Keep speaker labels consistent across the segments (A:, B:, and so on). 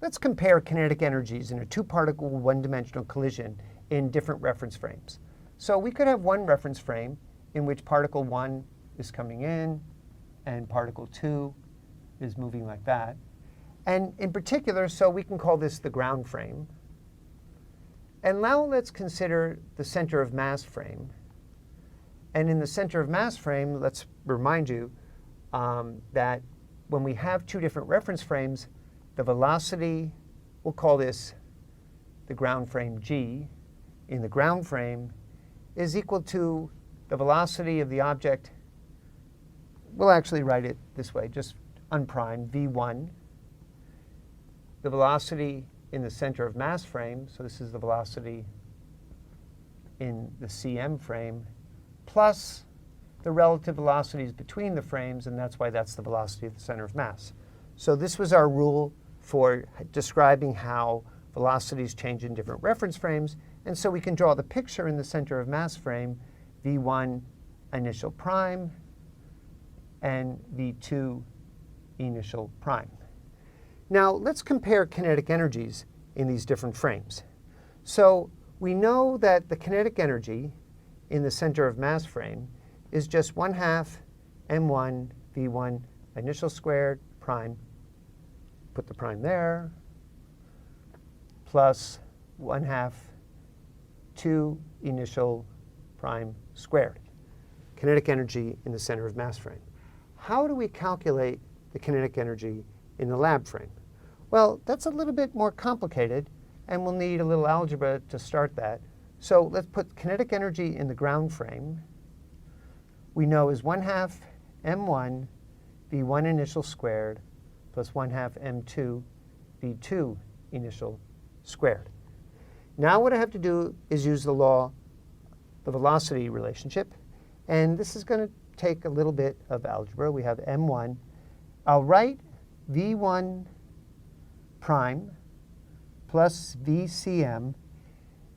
A: Let's compare kinetic energies in a two-particle, one-dimensional collision in different reference frames. So we could have one reference frame in which particle 1 is coming in and particle 2 is moving like that. And in particular, so we can call this the ground frame. And now let's consider the center of mass frame. And in the center of mass frame, let's remind you that when we have two different reference frames, the velocity, we'll call this the ground frame g, in the ground frame is equal to the velocity of the object. We'll actually write it this way, just unprimed, v1. The velocity in the center of mass frame, so this is the velocity in the cm frame, plus the relative velocities between the frames, and that's why that's the velocity of the center of mass. So this was our rule for describing how velocities change in different reference frames. And so we can draw the picture in the center of mass frame, v1 initial prime and v2 initial prime. Now let's compare kinetic energies in these different frames. So we know that the kinetic energy in the center of mass frame is just 1/2 m1 v1 initial squared prime, put the prime there, plus 1/2 2 initial prime squared. Kinetic energy in the center of mass frame. How do we calculate the kinetic energy in the lab frame? Well, that's a little bit more complicated, and we'll need a little algebra to start that. So let's put kinetic energy in the ground frame. We know is 1/2 m1 v1 initial squared plus 1/2 m2 v2 initial squared. Now what I have to do is use the law, the velocity relationship. And this is going to take a little bit of algebra. We have m1. I'll write v1 prime plus vcm.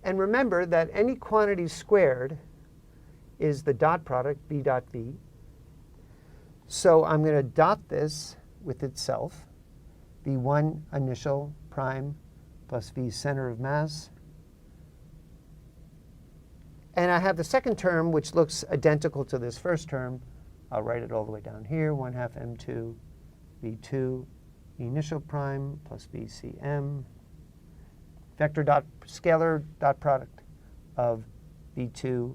A: And remember that any quantity squared is the dot product, v dot v. So I'm going to dot this with itself, v1 initial prime plus v center of mass. And I have the second term, which looks identical to this first term. I'll write it all the way down here, 1/2 m2 v2 initial prime plus vcm, vector dot scalar dot product of v2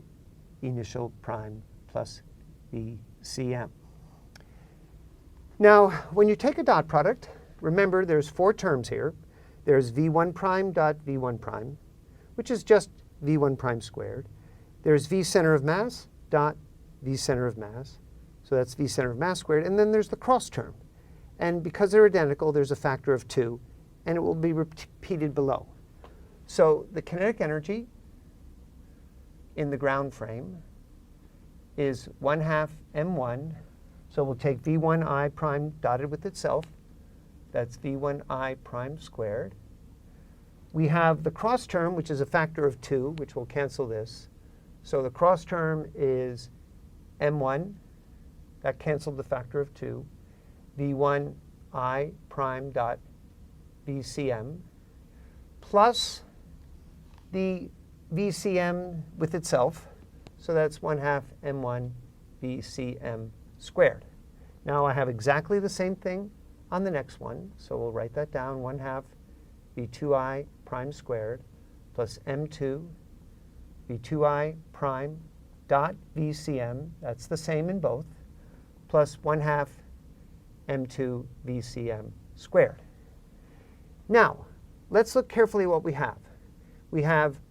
A: initial prime plus vcm. Now, when you take a dot product, remember there's four terms here. There's v1 prime dot v1 prime, which is just v1 prime squared. There's v center of mass dot v center of mass. So that's v center of mass squared. And then there's the cross term. And because they're identical, there's a factor of 2. And it will be repeated below. So the kinetic energy in the ground frame is 1/2 m1. So we'll take v1i prime dotted with itself. That's v1i prime squared. We have the cross term, which is a factor of 2, which will cancel this. So the cross term is m1. That canceled the factor of 2. v1i prime dot vcm plus the vcm with itself. So that's 1/2 m1 vcm squared. Now I have exactly the same thing on the next one. So we'll write that down, 1/2 v2i prime squared plus m2 v2i prime dot vcm, that's the same in both, plus 1/2 m2 vcm squared. Now, let's look carefully at what we have. We have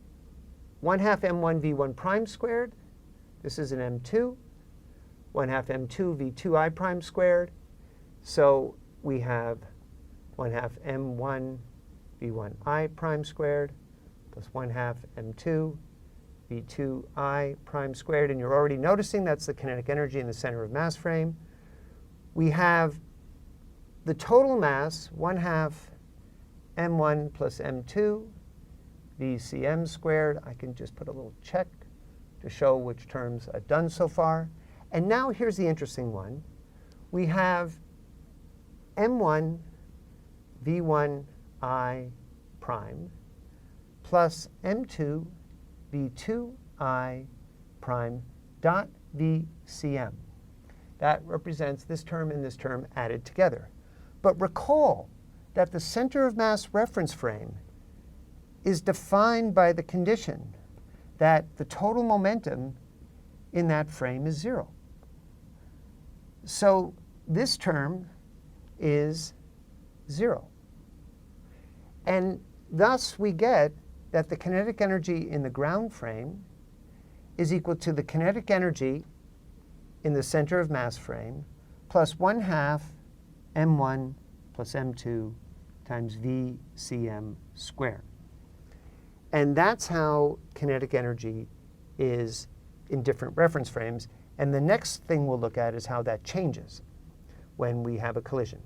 A: 1/2 m1 v1 prime squared. This is an m2. 1/2 m2 v2i prime squared. So we have 1/2 m1 v1i prime squared plus 1/2 m2 v2i prime squared. And you're already noticing that's the kinetic energy in the center of mass frame. We have the total mass, 1/2 m1 plus m2 vcm squared. I can just put a little check to show which terms I've done so far. And now here's the interesting one. We have m1 v1 I prime plus m2 v2I prime dot VCM. That represents this term and this term added together. But recall that the center of mass reference frame is defined by the condition that the total momentum in that frame is 0. So this term is 0. And thus we get that the kinetic energy in the ground frame is equal to the kinetic energy in the center of mass frame plus 1/2 m1 plus m2 times VCM squared. And that's how kinetic energy is in different reference frames. And the next thing we'll look at is how that changes when we have a collision.